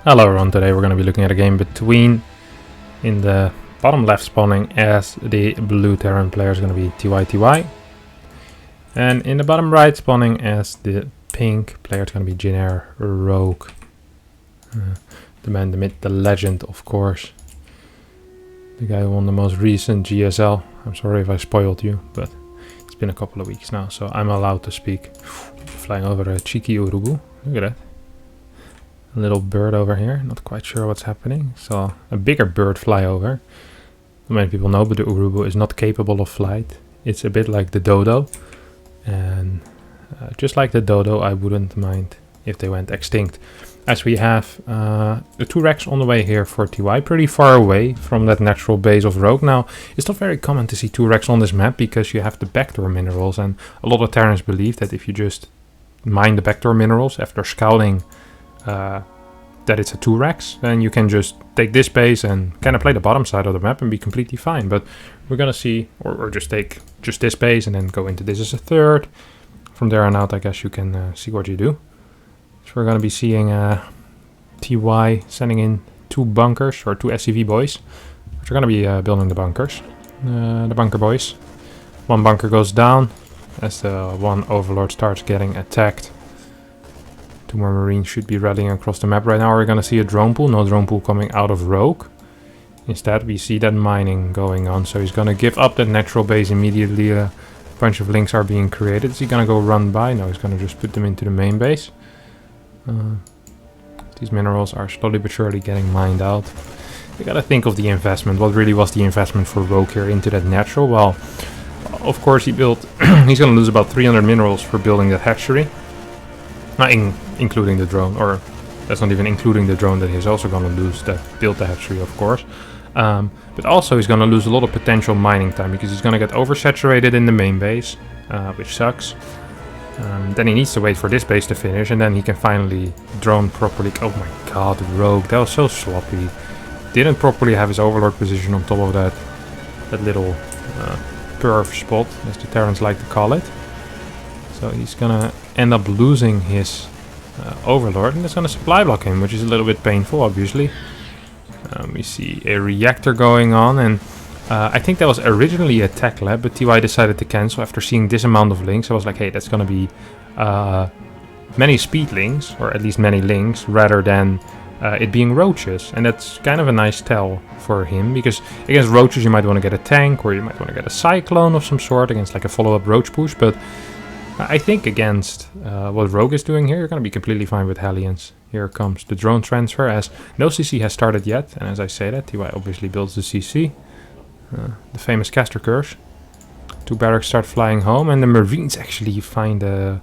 Hello everyone, today we're going to be looking at a game between, in the bottom left spawning as the blue Terran player is going to be TY, and in the bottom right spawning as the pink player is going to be Jinair Rogue. The man, the myth, the legend, of course. The guy who won the most recent GSL. I'm sorry if I spoiled you, but it's been a couple of weeks now, so I'm allowed to speak. Flying over a cheeky Urubu. Look at that. A little bird over here, not quite sure what's happening. So a bigger bird fly over. Not many people know, but the Urubu is not capable of flight. It's a bit like the dodo. And just like the dodo, I wouldn't mind if they went extinct. As we have the 2 wrecks on the way here for TY, pretty far away from that natural base of Rogue. Now, it's not very common to see 2 wrecks on this map because you have the backdoor minerals. And a lot of Terrans believe that if you just mine the backdoor minerals after scouting that it's a 2 racks, then you can just take this base and kind of play the bottom side of the map and be completely fine. But we're gonna see, or just take just this base and then go into this as a 3rd. From there on out, I guess you can see what you do. So we're gonna be seeing TY sending in 2 bunkers, or 2 SCV boys, which are gonna be building the bunkers. The bunker boys. 1 bunker goes down as the 1 overlord starts getting attacked. 2 more marines should be rallying across the map right now. We're going to see a drone pool. No drone pool coming out of Rogue. Instead, we see that mining going on. So he's going to give up that natural base immediately. A bunch of links are being created. Is he going to go run by? No, he's going to just put them into the main base. These minerals are slowly but surely getting mined out. You got to think of the investment. What really was the investment for Rogue here into that natural? Well, of course he built... he's going to lose about 300 minerals for building that hatchery. Not including the drone, or that's not even including the drone that he's also going to lose that built the hatchery, of course. But also he's going to lose a lot of potential mining time because he's going to get oversaturated in the main base, which sucks. Then he needs to wait for this base to finish, and then he can finally drone properly. Oh my god, Rogue, that was so sloppy. Didn't properly have his overlord position on top of that little perf spot, as the Terrans like to call it. So he's gonna end up losing his overlord, and that's gonna supply block him, which is a little bit painful, obviously. We see a reactor going on, and I think that was originally a tech lab, but TY decided to cancel after seeing this amount of links. I was like, hey, that's gonna be many speed links, or at least many links, rather than it being roaches. And that's kind of a nice tell for him, because against roaches you might want to get a tank, or you might want to get a cyclone of some sort against like a follow-up roach push, but I think against what Rogue is doing here, you're going to be completely fine with Hellions. Here comes the drone transfer, as no CC has started yet. And as I say that, TY obviously builds the CC. The famous caster curse. 2 barracks start flying home, and the Marines actually find a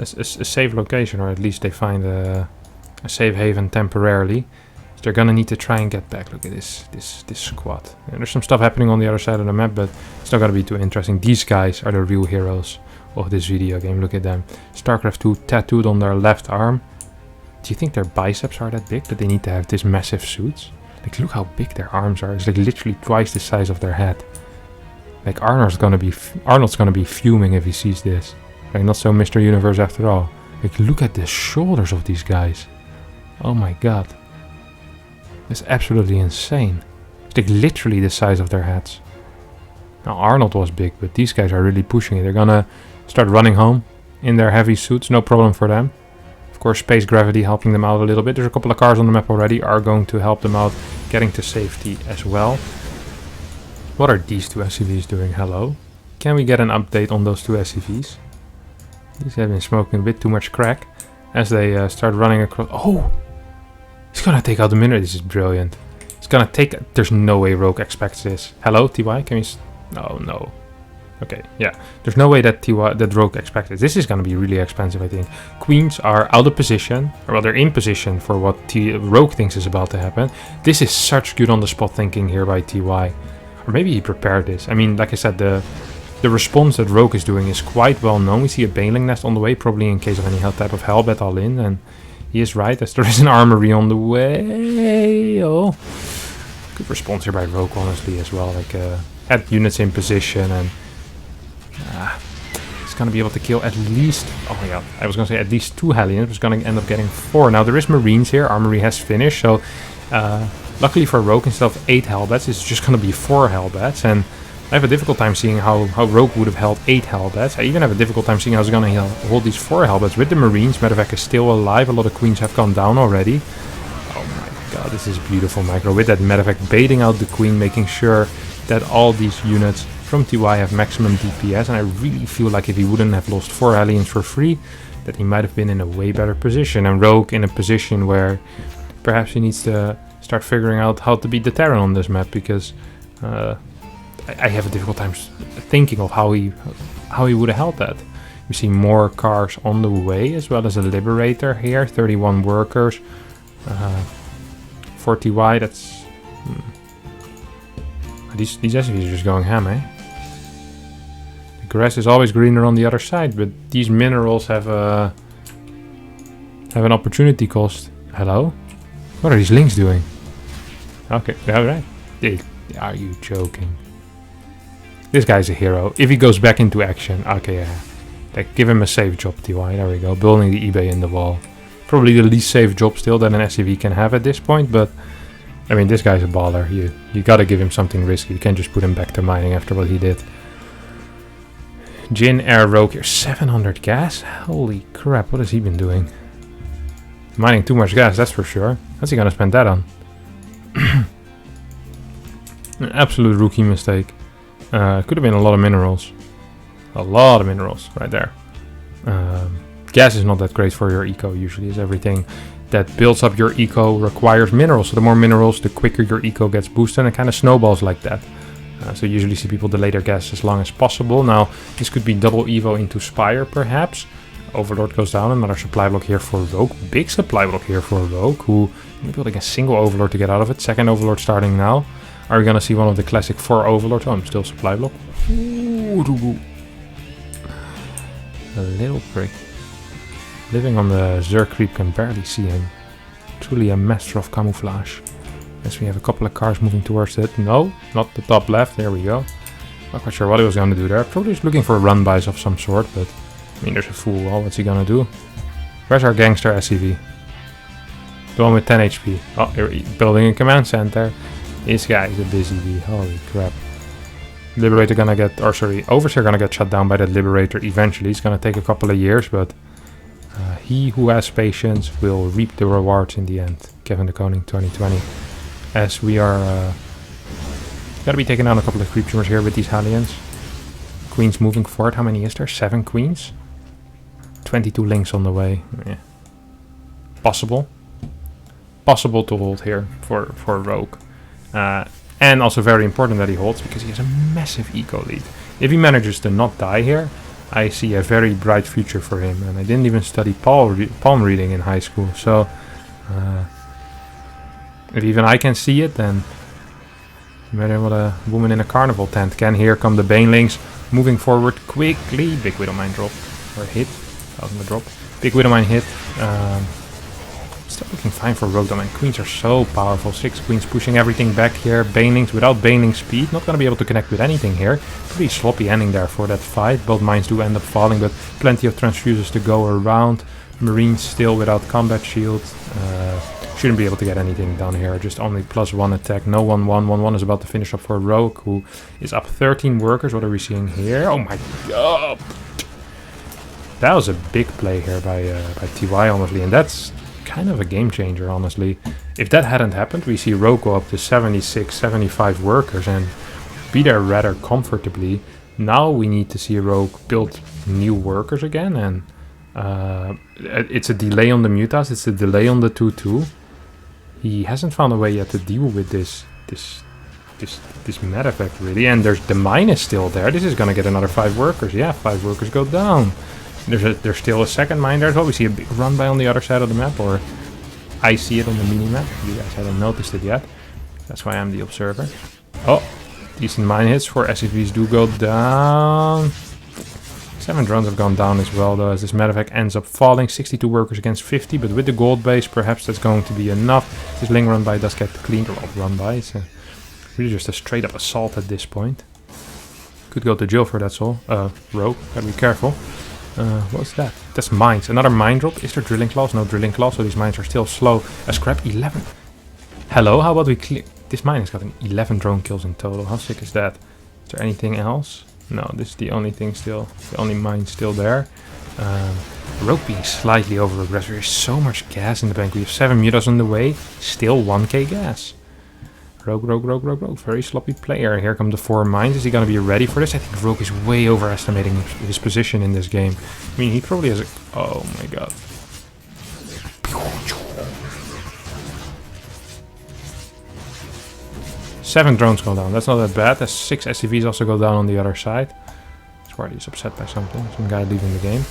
safe location, or at least they find a safe haven temporarily. So they're going to need to try and get back. Look at this squad. And there's some stuff happening on the other side of the map, but it's not going to be too interesting. These guys are the real heroes of this video game. Look at them. StarCraft 2 tattooed on their left arm. Do you think their biceps are that big that they need to have this massive suits? Like, look how big their arms are. It's like literally twice the size of their head. Like, Arnold's gonna be fuming if he sees this. Like, not so Mr. Universe after all. Like, look at the shoulders of these guys. Oh my god. That's absolutely insane. It's like literally the size of their heads. Now, Arnold was big, but these guys are really pushing it. They're gonna start running home in their heavy suits, no problem for them. Of course, space gravity helping them out a little bit. There's a couple of cars on the map already, are going to help them out getting to safety as well. What are these 2 SCVs doing? Hello? Can we get an update on those 2 SCVs? These have been smoking a bit too much crack as they start running across. Oh! He's gonna take out the mineral. This is brilliant. He's gonna take... There's no way Rogue expects this. Hello, TY? Can we... Oh, no. Okay, yeah. There's no way that Rogue expected. This is going to be really expensive, I think. Queens are out of position, or well, they're in position for what Rogue thinks is about to happen. This is such good on-the-spot thinking here by TY. Or maybe he prepared this. I mean, like I said, the response that Rogue is doing is quite well known. We see a baneling nest on the way, probably in case of any type of hellbat all in. And he is right, as there is an armory on the way. Oh, good response here by Rogue, honestly, as well. Like, had units in position, and going to be able to kill at least... Oh my god, I was going to say at least 2 Hellions. It's going to end up getting 4. Now, there is Marines here. Armory has finished. So, luckily for Rogue, instead of 8 Hellbats, it's just going to be 4 Hellbats. And I have a difficult time seeing how Rogue would have held 8 Hellbats. I even have a difficult time seeing how he's going to hold these 4 Hellbats with the Marines. Medevac is still alive. A lot of Queens have gone down already. Oh my god, this is beautiful micro. With that Medevac baiting out the Queen, making sure that all these units from TY have maximum DPS. And I really feel like if he wouldn't have lost 4 Hellions for free, that he might have been in a way better position. And Rogue in a position where perhaps he needs to start figuring out how to beat the Terran on this map, because... I have a difficult time thinking of how he would have held that. We see more cars on the way, as well as a Liberator here. 31 workers. 40 wide. That's these SCVs are just going ham, eh? The grass is always greener on the other side, but these minerals have an opportunity cost. Hello? What are these links doing? Okay, alright. Are you joking? This guy's a hero. If he goes back into action, okay, yeah. Like, give him a safe job, TY. There we go. Building the eBay in the wall. Probably the least safe job still that an SCV can have at this point, but I mean, this guy's a baller. You gotta give him something risky. You can't just put him back to mining after what he did. Jin Air Rogue here. 700 gas? Holy crap, what has he been doing? Mining too much gas, that's for sure. What's he gonna spend that on? An absolute rookie mistake. Could have been a lot of minerals. A lot of minerals right there. Gas is not that great for your eco usually, as everything that builds up your eco requires minerals. So the more minerals, the quicker your eco gets boosted, and it kind of snowballs like that. So you usually see people delay their gas as long as possible. Now, this could be double evo into Spire perhaps. Overlord goes down, another supply block here for Rogue. Big supply block here for Rogue, who is building a single Overlord to get out of it. Second Overlord starting now. Are we gonna see one of the classic 4 Overlords? Oh, I'm still supply block. Ooh, a little prick. Living on the Zerg creep, can barely see him. Truly a master of camouflage. Yes, we have a couple of cars moving towards it. No, not the top left. There we go. Not quite sure what he was gonna do there. Probably just looking for run-bys of some sort, but I mean, there's a full wall. What's he gonna do? Where's our gangster SCV? The one with 10 HP. Oh, building a command center. This guy is a busy bee. Holy crap. Liberator gonna get, or sorry, Overseer gonna get shut down by that Liberator eventually. It's gonna take a couple of years, but he who has patience will reap the rewards in the end. Kevin de Koning 2020. As we are gotta be taking down a couple of creep tumors here with these Hellions. Queens moving forward. How many is there? 7 queens? 22 links on the way. Yeah. Possible. Possible to hold here for Rogue. And also very important that he holds, because he has a massive eco lead. If he manages to not die here, I see a very bright future for him. And I didn't even study palm reading in high school, so if even I can see it, then imagine what a woman in a carnival tent can. Here come the Banelings moving forward quickly. Big Widowmine drop, or hit. That wasn't a drop. Big Widowmine hit. Still looking fine for Rogue. And Queens are so powerful. 6 Queens pushing everything back here. Banelings without Baneling speed. Not going to be able to connect with anything here. Pretty sloppy ending there for that fight. Both mines do end up falling, but plenty of transfuses to go around. Marines still without combat shield. Shouldn't be able to get anything done here. Just only +1 attack. No 1-1. 1-1 is about to finish up for Rogue, who is up 13 workers. What are we seeing here? Oh my god. That was a big play here by TY, honestly. And that's kind of a game changer, honestly. If that hadn't happened, we see Rogue go up to 76, 75 workers and be there rather comfortably. Now we need to see Rogue build new workers again, and it's a delay on the mutas, it's a delay on the 2-2. He hasn't found a way yet to deal with this meta effect, really. And the mine is still there. This is gonna get another 5 workers. Yeah, 5 workers go down. There's still a second mine there as well. We see a big run by on the other side of the map, or I see it on the mini-map. You guys haven't noticed it yet. That's why I'm the observer. Oh, decent mine hits for SCVs do go down. 7 drones have gone down as well, though, as this medevac ends up falling. 62 workers against 50, but with the gold base, perhaps that's going to be enough. This Ling run by does get cleaned, or run by. It's really just a straight up assault at this point. Could go to jail for that, soul. Rogue, gotta be careful. What's that? That's mines. Another mine drop. Is there drilling claws? No drilling claws, so these mines are still slow. A scrap 11. Hello, how about we clear? This mine has gotten 11 drone kills in total. How sick is that? Is there anything else? No, this is the only thing still. The only mine still there. Rogue being slightly over aggressive. There's so much gas in the bank. We have 7 mutas on the way. Still 1k gas. Rogue. Very sloppy player. Here come the 4 mines. Is he going to be ready for this? I think Rogue is way overestimating his position in this game. I mean, he probably has a... Oh my god. 7 drones go down. That's not that bad. There's 6 SCVs also go down on the other side. Swarty is upset by something. Some guy leaving the game.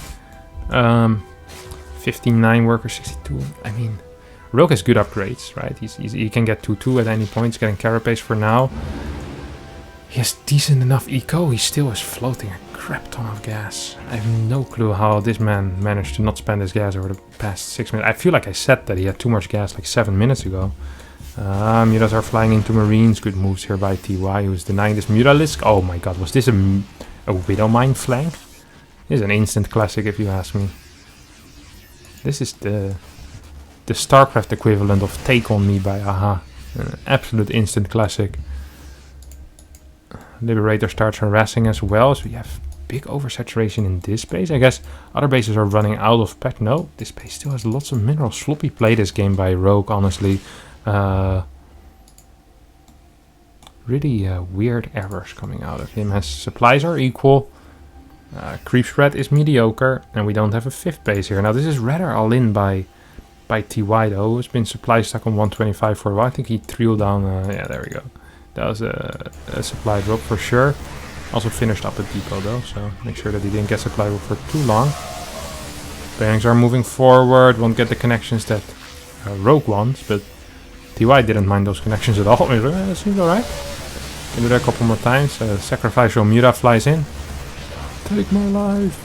59 workers, 62. I mean... Rogue has good upgrades, right? He can get 2-2 at any point. He's getting carapace for now. He has decent enough eco. He still is floating a crap ton of gas. I have no clue how this man managed to not spend his gas over the past 6 minutes. I feel like I said that he had too much gas like 7 minutes ago. Mutas are flying into Marines. Good moves here by TY, who's denying this Mutalisk. Oh my god, was this a Widow Mine flank? This is an instant classic if you ask me. This is the StarCraft equivalent of Take On Me by AHA. An absolute instant classic. Liberator starts harassing as well, so we have big oversaturation in this base. I guess other bases are running out of pet. No, this base still has lots of minerals. Sloppy play this game by Rogue, honestly. Really weird errors coming out of him. His supplies are equal. Creep spread is mediocre, and we don't have a 5th base here. Now this is rather all in by TY though, who's been supply stuck on 125 for a while. I think he threw down, yeah, there we go. That was a supply drop for sure. Also finished up a depot though, so make sure that he didn't get supply drop for too long. Bearings are moving forward, won't get the connections that Rogue wants, but TY didn't mind those connections at all. That seems alright. Can do that a couple more times. Sacrificial Muta flies in. Take my life.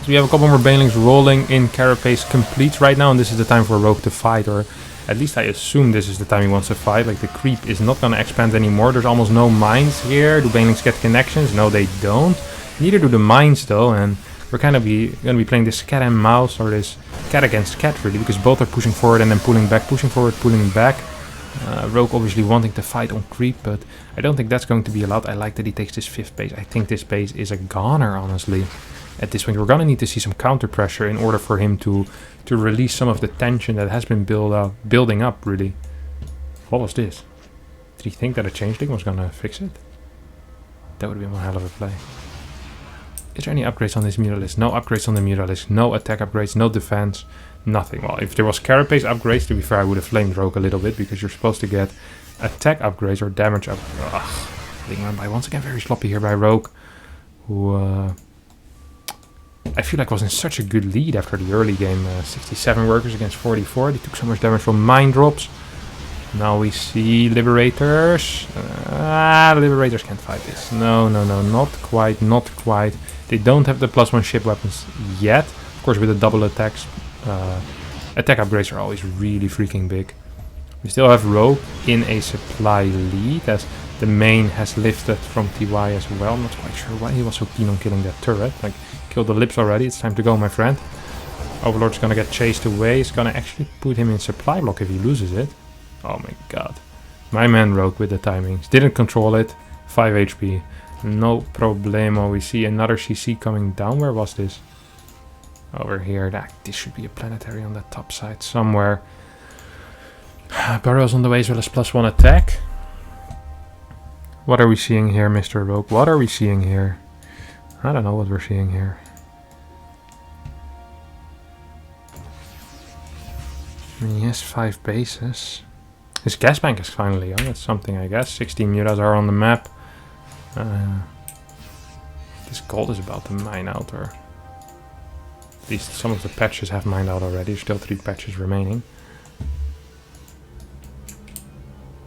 So we have a couple more banelings rolling in. Carapace complete right now, and this is the time for Rogue to fight, or at least I assume this is the time he wants to fight. Like, the creep is not going to expand anymore. There's almost no mines here. Do banelings get connections? No, they don't. Neither do the mines though, and we're kind of going to be playing this cat and mouse, or this cat against cat really, because both are pushing forward and then pulling back, pushing forward, pulling back. Rogue obviously wanting to fight on creep, but I don't think that's going to be allowed. I like that he takes this 5th base. I think this base is a goner, honestly. At this point, we're going to need to see some counter pressure in order for him to release some of the tension that has been building up, really. What was this? Did he think that a changeling was going to fix it? That would have been one hell of a play. Is there any upgrades on this Mutalisk? No upgrades on the Mutalisk. No attack upgrades, no defense, nothing. Well, if there was carapace upgrades, to be fair, I would have flamed Rogue a little bit, because you're supposed to get attack upgrades or damage upgrades. Ugh, being run by once again very sloppy here by Rogue, who I feel like was in such a good lead after the early game. 67 workers against 44. They took so much damage from mine drops. Now we see Liberators. Liberators can't fight this. No, not quite, not quite. They don't have the +1 ship weapons yet. Of course, with the double attacks, attack upgrades are always really freaking big. We still have Rogue in a supply lead, as the main has lifted from TY as well. I'm not quite sure why he was so keen on killing that turret. Like, killed the lips already. It's time to go, my friend. Overlord's gonna get chased away. It's gonna actually put him in supply block if he loses it. Oh my god. My man Rogue with the timings. Didn't control it. 5 HP. No problemo. We see another CC coming down. Where was this? Over here. This should be a planetary on that top side somewhere. Burrows on the way as well as +1 attack. What are we seeing here, Mr. Rogue? What are we seeing here? I don't know what we're seeing here. I mean, he has 5 bases. His gas bank is finally on. That's something, I guess. 16 mutas are on the map. This gold is about to mine out, or at least some of the patches have mined out already. There's still 3 patches remaining.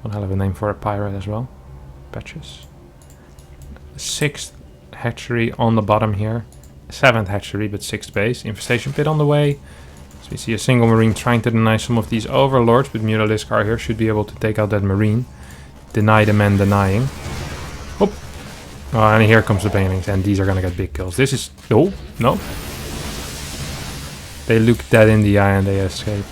One hell of a name for a pirate as well. Patches. 6th hatchery on the bottom here. 7th hatchery, but 6th base. Infestation pit on the way. So we see a single marine trying to deny some of these overlords, but Mutalisk here should be able to take out that marine. Deny the man denying. Oop. Oh, and here comes the banelings, and these are gonna get big kills. This is... Oh, no. They looked dead in the eye and they escaped.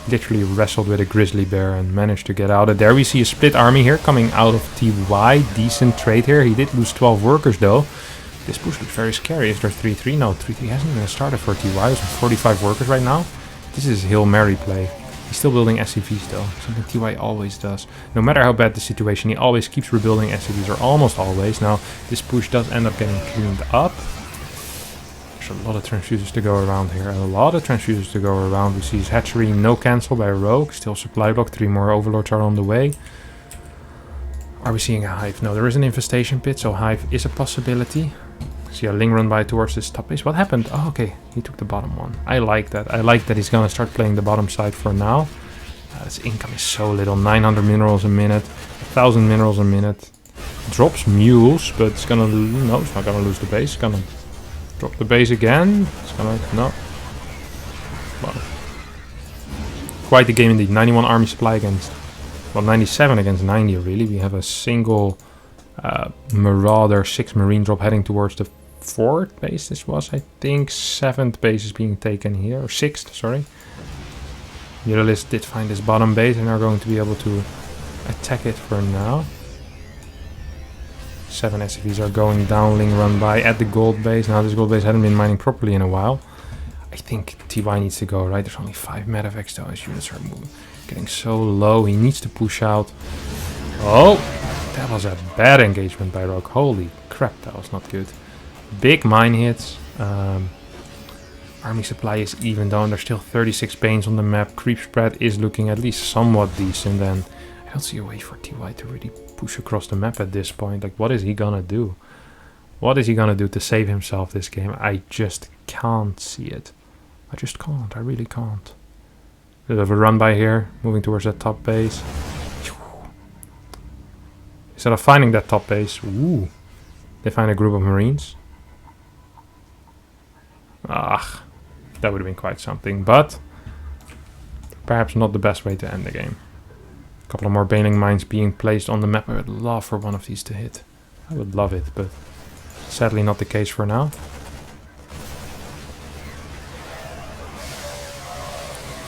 Literally wrestled with a grizzly bear and managed to get out of there. We see a split army here coming out of TY. Decent trade here. He did lose 12 workers though. This push looks very scary. Is there 3-3? No, 3-3 hasn't even started for TY. He's 45 workers right now. This is Hail Mary play. He's still building SCVs though. Something TY always does. No matter how bad the situation, he always keeps rebuilding SCVs, or almost always. Now, this push does end up getting cleaned up. There's a lot of transfusers to go around here. A lot of transfusers to go around. We see his hatchery, no cancel by Rogue. Still supply block. 3 more overlords are on the way. Are we seeing a hive? No, there is an infestation pit, so hive is a possibility. See a Ling run by towards this top base. What happened? Oh, okay. He took the bottom one. I like that. I like that he's gonna start playing the bottom side for now. His income is so little. 900 minerals a minute. 1,000 minerals a minute. Drops mules, but it's gonna lose. No, it's not gonna lose the base. It's gonna drop the base again. It's gonna... No. Well, quite the game indeed. 91 army supply against... Well, 97 against 90 really. We have a single Marauder 6 marine drop heading towards the 4th base. This was, I think, 7th base is being taken here. Or 6th, sorry. Muralist did find this bottom base and are going to be able to attack it for now. 7 SCVs are going down, Ling run by at the gold base. Now this gold base hadn't been mining properly in a while. I think TY needs to go, right? There's only 5 medevacs though. His units are getting so low. He needs to push out. Oh, that was a bad engagement by Rogue. Holy crap, that was not good. Big mine hits. Army supply is even down. There's still 36 panes on the map. Creep spread is looking at least somewhat decent. And I don't see a way for TY to really push across the map at this point. Like, what is he gonna do? What is he gonna do to save himself this game? I just can't see it. I just can't. I really can't. Bit of a run by here, moving towards that top base. Instead of finding that top base, ooh, they find a group of marines. Ah, that would have been quite something, but perhaps not the best way to end the game. A couple of more baneling mines being placed on the map. I would love for one of these to hit. I would love it, but sadly not the case for now.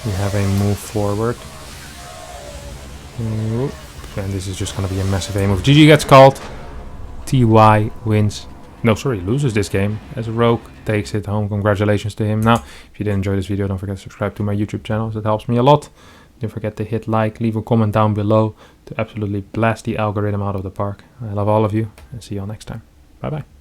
We have a move forward. Ooh. And this is just going to be a massive A move. GG gets called. TY wins. No, sorry, loses this game. As a Rogue takes it home. Congratulations to him. Now, if you did enjoy this video, don't forget to subscribe to my YouTube channel. That helps me a lot. Don't forget to hit like, leave a comment down below to absolutely blast the algorithm out of the park. I love all of you and see you all next time. Bye bye.